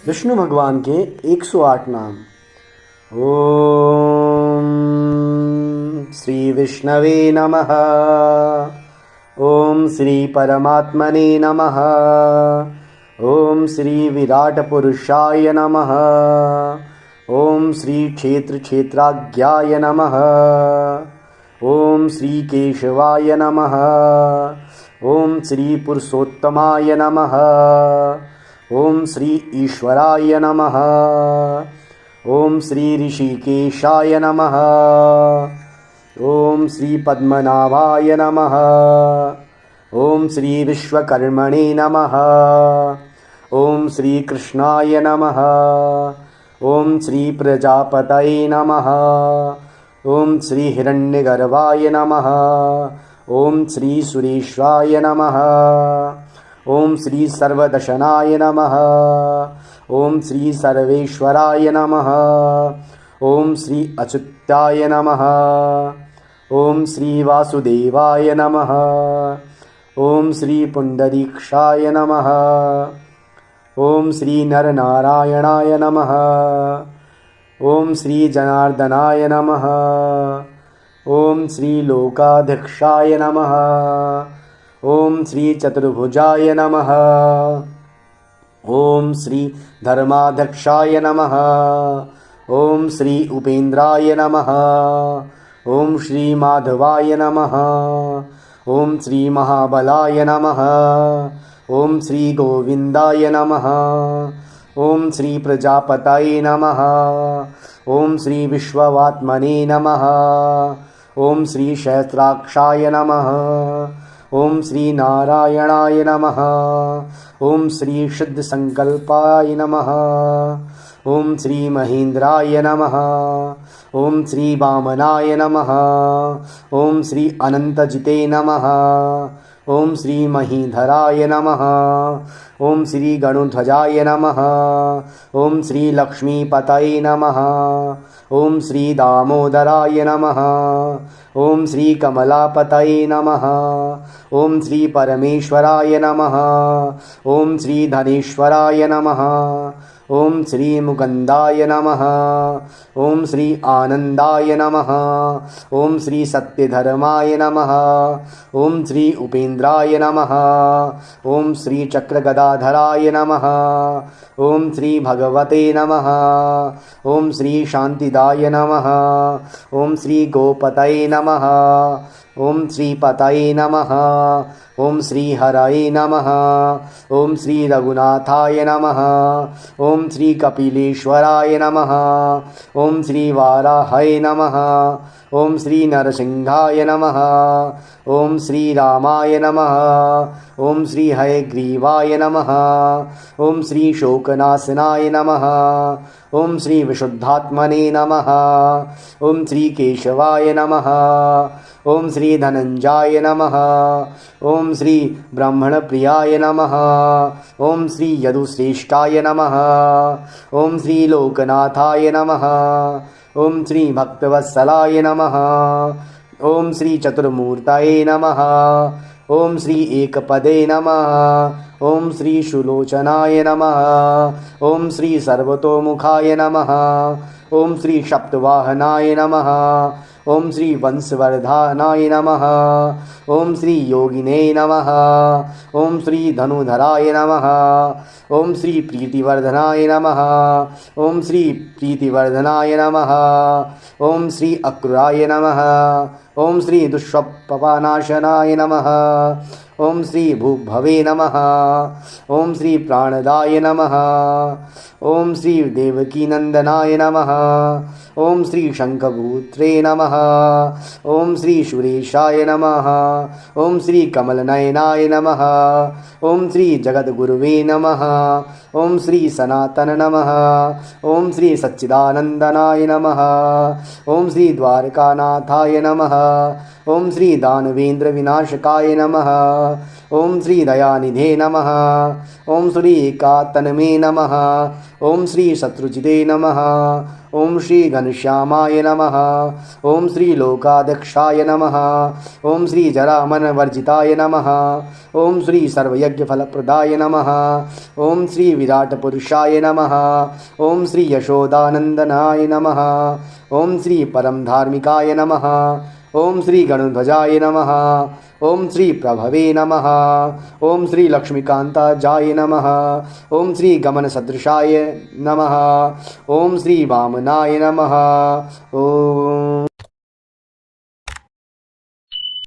विष्णु भगवान के 108 नाम। ओम श्री विष्णवे नमः। ओम श्री परमात्मने नमः। ओम श्री विराट पुरुषाय नमः। ओम श्री क्षेत्र क्षेत्राज्ञाय नमः। ओम श्री केशवाय नमः। ओम श्री पुरुषोत्तमाय नमः। ओम श्री ईश्वराय नमः। ओम श्री ऋषिकेशाय नमः। ओम श्री पद्मनाभाय नमः। ओम श्री विश्वकर्मणे नमः। ओम श्री कृष्णाय नमः। ओम श्री प्रजापतये नमः। ओम श्री हिरण्यगर्भाय नमः। ओम श्री सुरेश्वाय नमः। ओम श्री सर्वदशनाय नमः। ओम श्री सर्वेश्वराय नमः। ओम श्री अच्युताय नमः। ओम श्री वासुदेवाय नमः। ओम श्री पुंडरीक्षाय नमः। ओम श्री नरनारायणाय नमः। ओम श्री जनार्दनाय नमः। ओम श्री लोकाध्यक्षाय नमः। ओम श्री चतुर्भुजाय नमः। ओम श्री धर्माध्यक्षाय नमः। ओम श्री उपेन्द्राय नमः। ओम श्री माधवाय नमः। ओम श्री महाबलाय नमः। ओम श्री गोविंदाय नमः। ओम श्री प्रजापतये नमः। ओम श्री विश्ववात्मने नमः। ओम श्री सहस्राक्षाय नमः। ओम श्री नारायणाय नमः। ओम श्री शुद्ध संकल्पाय नमः। ओम श्री महेंद्राय नमः। ओम श्री वामनाय नमः। ओम श्री अनंतजिते नमः। ओम श्री महीधराय नमः। ओम श्री गणध्वजाय नमः। ओम श्री लक्ष्मीपतये नमः। ओम श्री दामोदराय नमः। ओम श्री कमलापतये नमः। ओम श्री परमेश्वराय नमः। ओम श्री धनेश्वराय नमः। ओम श्री मुकुंदाय नमः। ओम श्री आनंदाय नमः। ओम श्री सत्यधर्माय नमः। ओम श्री उपेन्द्राय नमः। ओम श्री चक्रगदाधराय नमः। ओम श्री भगवते नमः। ओम श्री शांतिदाय नमः। ओम श्री गोपतये नमः। ओम श्री पतये नमः। ओम श्री हरये नमः। ओम श्री रघुनाथाय नमः। ओम श्री कपिलेश्वराय नमः। ओम श्री वाराहये नमः। ओम श्री नरसिंहाय नमः। ओम श्री रामाय नमः। ओम श्री हयग्रीवाय नमः। ओम श्री शोकनाशनाय नमः। ओम श्री विशुद्धात्मने नमः। ओम श्री केशवाय नमः। ओम श्री धनंजयाय नमः। ओम श्री ब्रह्मणप्रियाय नमः। ओम श्री यदुश्रेष्ठाय नमः। ओम श्री लोकनाथाय नमः। ओम श्री भक्तवत्सलाय नमः। ओम श्री चतुर्मूर्तये नमः। ओम श्री एकपदे नमः। ओम श्री सुलोचनाय नमः। ओम श्री सर्वतोमुखाय नमः। ओम श्री सप्तवाहनाय नमः। ओम श्री वंशवर्धनाय नमः। ओम श्री योगिने नमः। ओम श्री धनुधराय नमः। ओम श्री प्रीतिवर्धनाय नमः। ओम श्री प्रीतिवर्धनाय नमः। ओम श्री अक्रूराय नमः। ओम श्री दुष्प्रपनाशनाय नमः। ओम श्री भूभवे नमः। ओम श्री प्राणदाय नमः। ओम श्री देवकीनंदनाय नमः। ओम श्री शंखपुत्रे नमः। ओम श्री सुरेशाय नमः। ओम श्री कमलनयनाय नमः। ओम श्री जगद्गुरुवे नमः। ओम श्री सनातन नमः। ओम श्री सच्चिदानंदनाय नमः। ओम श्री द्वारकानाथाय नमः। ओम श्री दानवेंद्र विनाशकाय नमः। ओम श्री दयानिधे नमः। ओम श्री एकात्तनमे नमः। ओम श्री शत्रुजिते नमः। ओम श्री घनश्यामाय नमः। ओम श्री लोकाध्यक्षाय नमः। ओम श्री जरामरणवर्जिताय नमः। ओम श्री सर्वयज्ञफलप्रदाय नमः। ओम श्री विराट पुरुषाय नमः। ओम श्री यशोदानंदनाय नमः। ओम श्री परम धार्मिकाय नमः। ओम श्री गणध्वजाय नमः। ओम श्री प्रभवे नमः। ओम श्री लक्ष्मीकांताजाय नमः। ओम श्री गमन सदृशाय नमः। ओम श्री वामनाय नमः। ओम